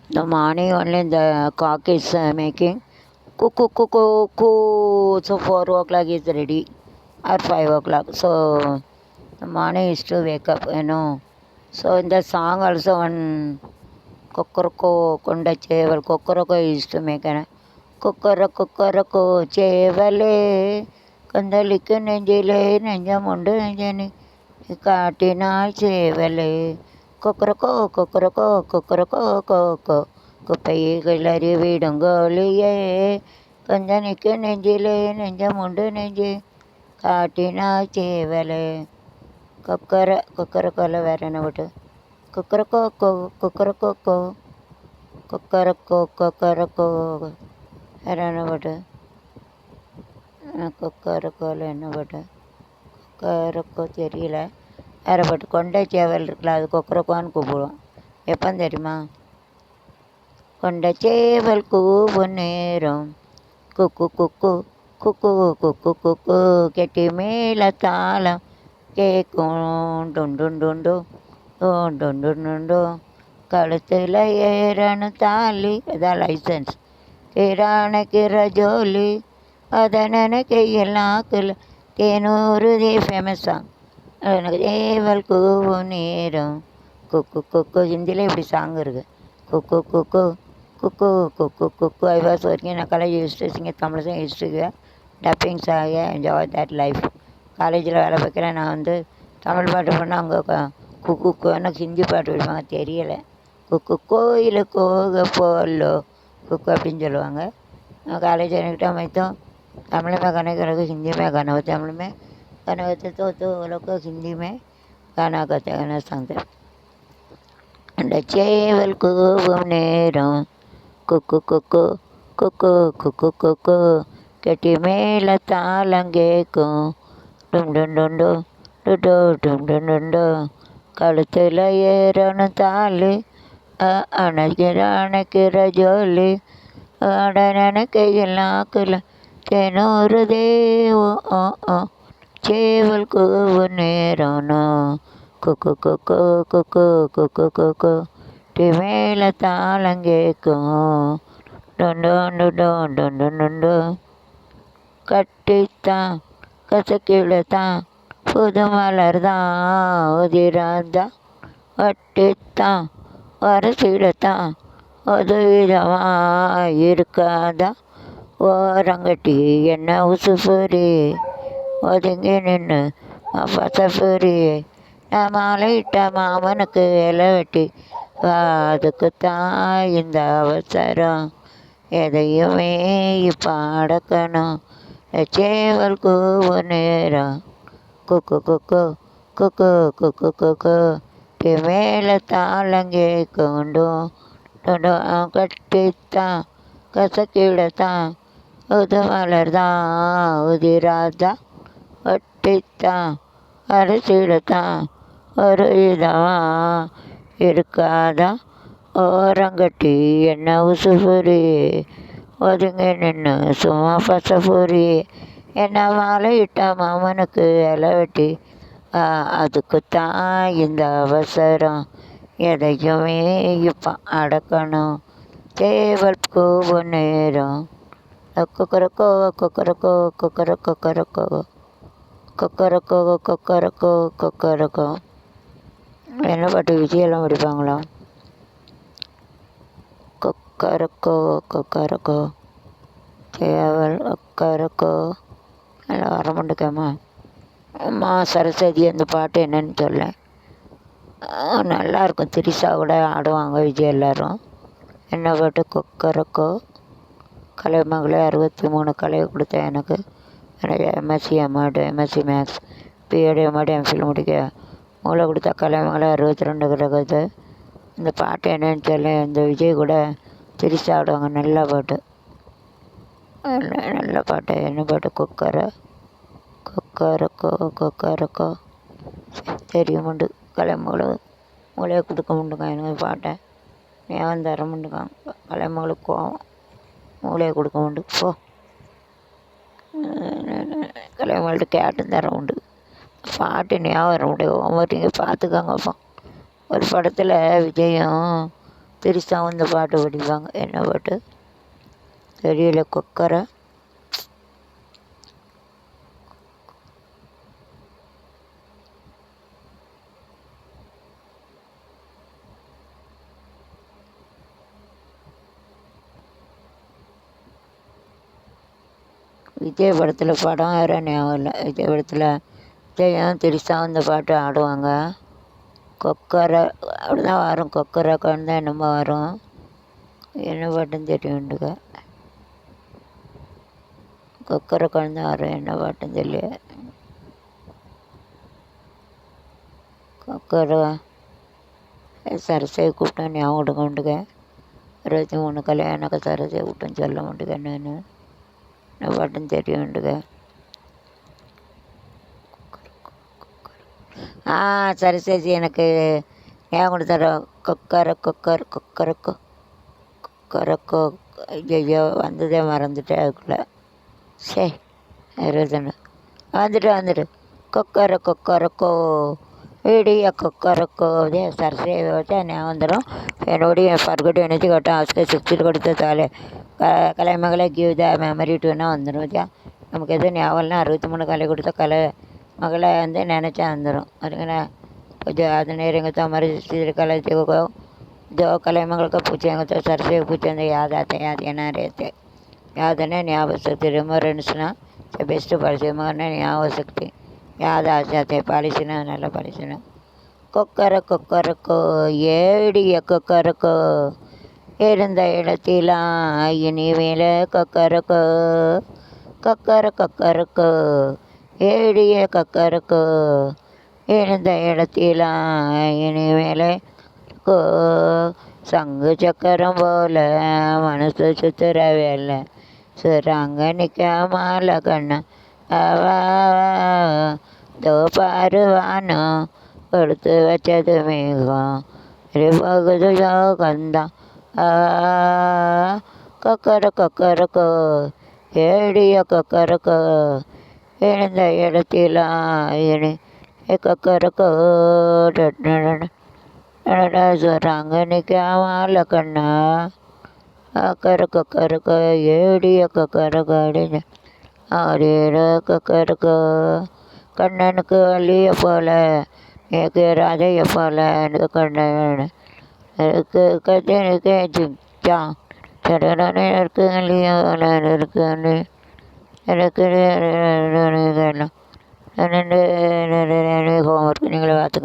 The morning only the cock is making cuckoo, cuckoo, cuckoo. So 4 o'clock is ready or 5 o'clock. So the morning is to wake up. So in the song also one Kokoroko Konda Cheval Kokoroko is to make an Kokoroko Chevale Kandaliku Nenjile Nenjamundu Nenjani Katina Chevale Kokoroko Kupai Galari Vidangoliye Kandaniku Nenjile Nenjamundu Nenji Katina Chevale Kokoroko Varanavatu Kokoroko Kokkarakko வேறு என்ன பாட்டு கொக்கரக்கோவில் என்ன பாட்டு கொக்கரக்கோ தெரியல வேறு பாட்டு கொண்டை சேவல் இருக்குல்ல அது கொக்கரக்கோன்னு கூப்பிடுவோம் எப்போ தெரியுமா கொண்டை சேவல் கூவும் நேரம் குக்கு குக்கு குக்கு குக்கு குக்கு கெட்டி மேலே தாளம் கேட்கும் டுண்டு டுண்டு கழுத்தில் ஏறணும் தாலி அதான் லைசன்ஸ் கிரானக்கிற ஜோலி அதை நினைக்கையில் நாக்கில் தேனூறுதே ஃபேமஸாக எனக்கு தேவல் கூவும் நேரம் குக்கு ஹிந்தியில் இப்படி சாங் இருக்குது குக்கு குக்கு குக்கு குக்கு குக்கு ஐ வாஸ் ஒர்க்கிங் நான் காலேஜ் யூஸ்டு சிங்க தமிழ் தான் யூஸ்டு டப்பிங் சாக என்ஜாய் தட் லைஃப் காலேஜில் வேலை பார்க்குறேன் நான் வந்து தமிழ் பாட்டு பண்ணால் அவங்க குக்கு எனக்கு ஹிந்தி பாட்டு படிப்பாங்க தெரியலை குக்கு கோயிலுக்கு போக போலோ कुक அப்படின்னு சொல்லுவாங்க காலேஜ் एनकटा मैं तो तमिल में गाने करोगे हिंदी में गाना होता तमिल में गाना होते तो लोग को हिंदी में गाना करते गाना सांगते அந்த சேவல் கூவும் நேரம் குக்கு குக்கு குக்கு குக்கு குக்கு கெட்டி மேலே தாளம் கேட்கும் டும் டும் டுண்டு டுடு டும் டும் டுண்டு கழுத்தில் ஏறணும் தாலி அணைக்கிற ஜோலி கையில் நாக்கில் தேனூறு தேவோ சேவல் கூவு நேரம்னோ குக்கு குக்கு குக்கு குக்கு குக்கு டி மேலே தாளம் கேட்கும் டொண்டு கட்டித்தான் கசக்கிழத்தான் புது மலர் தான் உதிராந்தான் வட்டித்தான் வரசிடத்தான் அது விதமாக இருக்காதா ஓரங்கட்டி என்ன உசுஃபுரி ஒதுங்கி நின்று பசஃபுரி நான் மாலையிட்ட மாமனுக்கு இலை வெட்டி அதுக்குத்தான் இந்த அவசரம் எதையுமே இப்போ அடக்கணும் சேவல் கூவு நேரம் குக்கு குக்கு குக்கு குக்கு குக்கு மேலே தாளம் கேட்கும் கட்டித்தான் கசக்கிடத்தான் உது மலர் தான் உதிராதான் வட்டித்தான் அரிசிடத்தான் ஒரு விதமாக இருக்காதான் ஓரங்கட்டி என்ன உசுபுரி ஒதுங்கி நின்று சும்மா பசபுரி என்ன மாலையிட்ட மாமனுக்கு இலை வெட்டி அதுக்குத்தான் இந்த அவசரம் எதையுமே இப்போ அடக்கணும் சேவல் கூவு நேரம் கொக்கரக்கோ கொக்கரக்கோ கொக்கரக்கோ கொக்கரக்கோ கொக்கரக்கோ கொக்கரக்கோ கொக்கரக்கோ என்ன பாட்டு விஜயெல்லாம் படிப்பாங்களா கொக்கரக்கோ கொக்கரக்கோ சேவல் கொக்கரக்கோ எல்லாம் வர மாட்டேக்காமா அம்மா சரஸ்வதி அந்த பாட்டு என்னன்னு சொல்ல நல்லாயிருக்கும் திரிசா கூட ஆடுவாங்க விஜய் எல்லோரும் என்ன பாட்டு கொக்கரக்கோ கலைமகளே 63 கலை கொடுத்தேன் எனக்கு MSc MEd MSc maths BEd MEd MPhil முடிக்க மூளை கொடுத்தா கலைமகளே 62 கிடக்குது இந்த பாட்டு என்னன்னு சொல்ல இந்த விஜய் கூட திரிசா ஆடுவாங்க நல்ல பாட்டு நல்ல பாட்டு என்ன பாட்டு கொக்கரக்கோ தெரியுமுண்டு கலைமகள் மூளையை கொடுக்க முண்டுங்க எனக்கு பாட்டை ஞாபகம் தர முண்டுக்காங்க கலைமகளுக்கு கோவம் மூளையை கொடுக்க முண்டு போ கலைமகள்கிட்ட கேட்டும் தர உண்டு பாட்டு ஞாபகம் வர முடியும் நீங்கள் பார்த்துக்கோங்கப்பா ஒரு படத்தில் விஜயும் பெருசாக இந்த பாட்டு படிப்பாங்க. என்ன பாட்டு தெரியல. கொக்கரை விஜய் படத்தில் படம் வேறு ஞாபகம் இல்லை. விஜய் படத்தில் விஜயும் திரிசாவும் இந்த பாட்டு ஆடுவாங்க. கொக்கரை அப்படி தான் வரும். கொக்கரை கண்டு என்னமோ வரும். என்ன பாட்டுன்னு தெரியுண்டுங்க. கொக்கரை கண்டு வரும். என்ன பாட்டுன்னு தெரியல. கொக்கரை சரஸ்வதி கூப்பிட்டேன் ஞாபகம் கொண்டுக்க. 23 கல்யாணக்க சரஸ்வதி கூப்பிட்டேன்னு சொல்ல மாட்டேங்க. நான் என்ன பாட்டுன்னு தெரியுண்டுங்க. சரஸ்வதி எனக்கு ஞாபகம் கொடுத்தார. கொக்கரை கொக்கர் கொக்கரக்கோ கொக்கரக்கோ. ஐயோ வந்ததே மறந்துட்டேன் அதுக்குள்ளே. சரி இருபத்தொன்று வந்துட்டு கொக்கரை கொக்கரக்கோ இடிய கொக்கரக்கோ. அதே சரஸ்வதி வச்சா ஞாபகம் வந்துடும். என்னோடய பர்கட்டு நினச்சி கேட்டேன். அதுக்கு 6 கொடுத்த தாலே கலைமகளை கிவ் த மெமரி டூன்னா வந்துடும். வச்சா நமக்கு எதுவும் ஞாபகம் இல்லைனா 63 கலை கொடுத்த கலை மகளை வந்து நினச்சா வந்துடும். அதுக்குண்ணே கொஞ்சம் அது நேரங்கத்த மாதிரி கலை जो कलमंगल का पूछेंगे तो सर से पूछेंगे याद आते ना रहते याद नहीं आ सकते. रिमोरेंसना से बेस्ट पढ़े मगर नहीं आ सकती. याद आ जाते पालिसिना नल्ला पालिसिना. கொக்கரக்கோ ஏடிய கொக்கரக்கோ இருந்த இடத்தில இனி மேலே கொக்கரக்கோ கொக்கரக்கோ ஏடிய கொக்கரக்கோ இருந்த இடத்தில இனி மேலே சங்கு சக்கரம் போல மனசு சுத்துற வேலை சுராங்க நிற்காமல கண்ணா தோ பாருவானோ கொடுத்து வச்சது மேகம் பகுது யோகந்தான். கொக்கரக்கோ ஏடிய கொக்கரக்கோ எழுந்த இடத்தில இனி கொக்கரக்கோ சுராங்க நிற்காமல கண்ணா கொக்கரக்கோ ஏடிய கொக்கரக்கோ அப்படின்னு ஆடிய கொக்கரக்கோ. கண்ணனுக்கு வள்ளிய போல எனக்கு ராதைய போல எனக்கு கண்ணன் இருக்கு கத்தனுக்கு சிச்சான் சடனே இருக்கு இல்லையா இருக்கு எனக்கு ஹோம்ஒர்க் நீங்களே பார்த்துக்க.